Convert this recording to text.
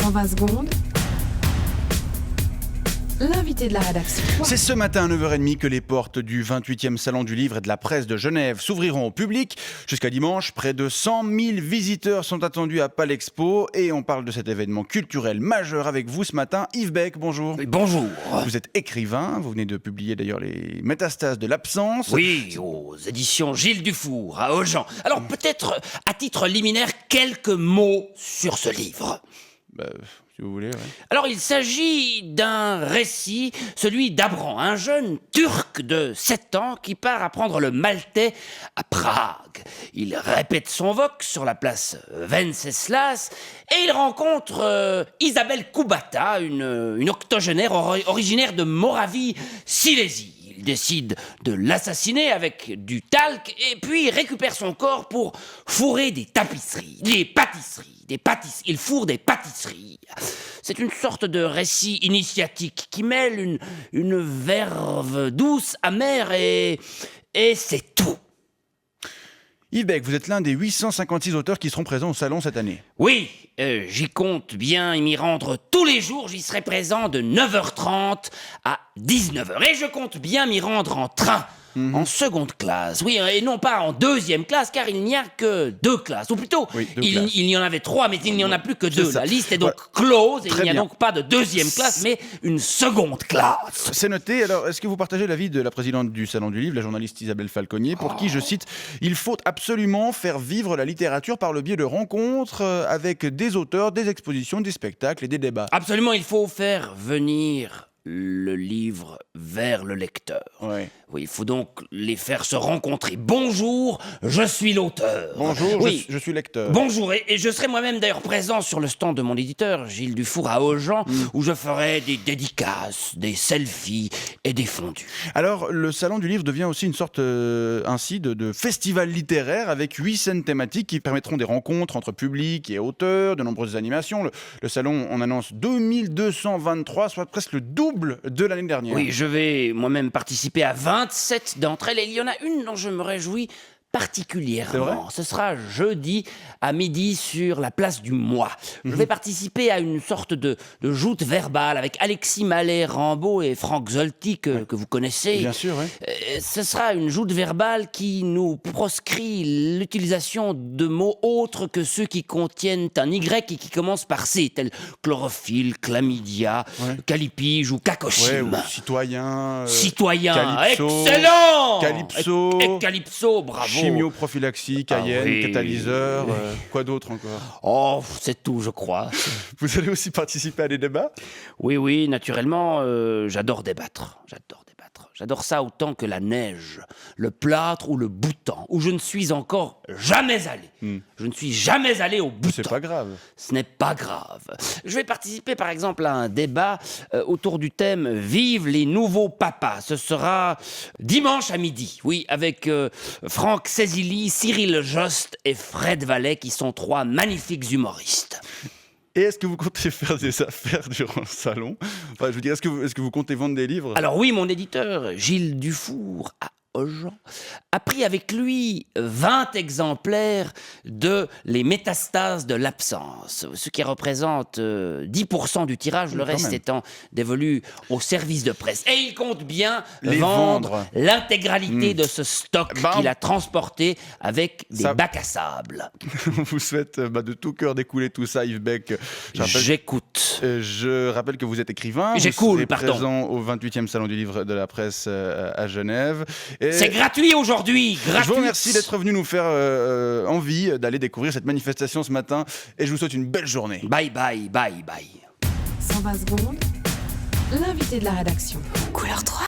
120 secondes. L'invité de la rédaction. C'est ce matin à 9h30 que les portes du 28e Salon du Livre et de la Presse de Genève s'ouvriront au public. Jusqu'à dimanche, près de 100 000 visiteurs sont attendus à Palexpo et on parle de cet événement culturel majeur avec vous ce matin. Yves Beck, bonjour. Oui, bonjour. Vous êtes écrivain, vous venez de publier d'ailleurs les Métastases de l'absence. Oui, aux éditions Gilles Dufour, à Augent. Alors peut-être, à titre liminaire, quelques mots sur ce livre. Si vous voulez, ouais. Alors il s'agit d'un récit, celui d'Abran, un jeune Turc de 7 ans qui part apprendre le maltais à Prague. Il répète son vox sur la place Venceslas et il rencontre Isabelle Kubata, une octogénaire originaire de Moravie-Silésie. Il décide de l'assassiner avec du talc et puis récupère son corps pour fourrer des tapisseries, des pâtisseries. Il fourre des pâtisseries. C'est une sorte de récit initiatique qui mêle une verve douce, amère et c'est tout. Yves Beck, vous êtes l'un des 856 auteurs qui seront présents au salon cette année. Oui, j'y compte bien y m'y rendre tous les jours. J'y serai présent de 9h30 à 19h. Et je compte bien m'y rendre en train. En seconde classe, oui, et non pas en deuxième classe, car il n'y a que 2 classes. Ou plutôt, oui, il y en avait 3, mais il n'y en a plus que 2. Ça. La liste est donc close, et Très il n'y a bien. donc pas de deuxième classe, mais une seconde classe. C'est noté. Alors, est-ce que vous partagez l'avis de la présidente du Salon du Livre, la journaliste Isabelle Falconier, pour qui, je cite, « Il faut absolument faire vivre la littérature par le biais de rencontres avec des auteurs, des expositions, des spectacles et des débats. » Absolument, il faut faire venir le livre vers le lecteur. Ouais. Oui, il faut donc les faire se rencontrer. Bonjour, je suis l'auteur. Bonjour, oui. je suis lecteur. Bonjour, et je serai moi-même d'ailleurs présent sur le stand de mon éditeur, Gilles Dufour à Augent, où je ferai des dédicaces, des selfies et des fondus. Alors, le Salon du Livre devient aussi une sorte ainsi de festival littéraire avec 8 scènes thématiques qui permettront des rencontres entre public et auteurs, de nombreuses animations. Le Salon, on annonce 2223, soit presque le double de l'année dernière. Oui, je vais moi-même participer à 27 d'entre elles, et il y en a une dont je me réjouis particulièrement. C'est vrai ? Ce sera jeudi à midi sur la place du Mois. Je vais participer à une sorte de joute verbale avec Alexis Mallet-Rambaud et Franck Zolty que vous connaissez. Bien sûr, oui. Ce sera une joute verbale qui nous proscrit l'utilisation de mots autres que ceux qui contiennent un Y et qui commencent par C, tels chlorophylle, chlamydia, calipige ou cacochime. Ouais, ou citoyen. Citoyen, calypso, excellent. Calypso. Et calypso, bravo. Chimioprophylaxie, Cayenne, oui. Catalyseur, quoi d'autre encore ? Oh, c'est tout, je crois. Vous allez aussi participer à des débats ? Oui, naturellement, j'adore débattre. J'adore ça autant que la neige, le plâtre ou le boutan, où je ne suis encore jamais allé. Je ne suis jamais allé au boutan. C'est pas grave. Ce n'est pas grave. Je vais participer par exemple à un débat autour du thème « Vive les nouveaux papas ». Ce sera dimanche à midi, oui, avec Franck Cézilly, Cyril Jost et Fred Vallet, qui sont 3 magnifiques humoristes. Et est-ce que vous comptez faire des affaires durant le salon ? Enfin, je veux dire, est-ce que vous comptez vendre des livres ? Alors oui, mon éditeur, Gilles Dufour, à Augent, a pris avec lui 20 exemplaires de Les Métastases de l'absence, ce qui représente 10% du tirage, le reste étant dévolu au service de presse. Et il compte bien Les vendre. l'intégralité de ce stock qu'il a transporté avec des bacs à sable. On vous souhaite de tout cœur d'écouler tout ça, Yves Beck. J'écoute. Je rappelle que vous êtes écrivain. J'écoute, vous serez pardon. présent au 28e Salon du Livre de la Presse à Genève. Et C'est gratuit aujourd'hui, gratuit. je vous remercie d'être venu nous faire envie d'aller découvrir cette manifestation ce matin. Et je vous souhaite une belle journée. Bye, bye, bye, bye. 120 secondes. L'invité de la rédaction. Couleur 3.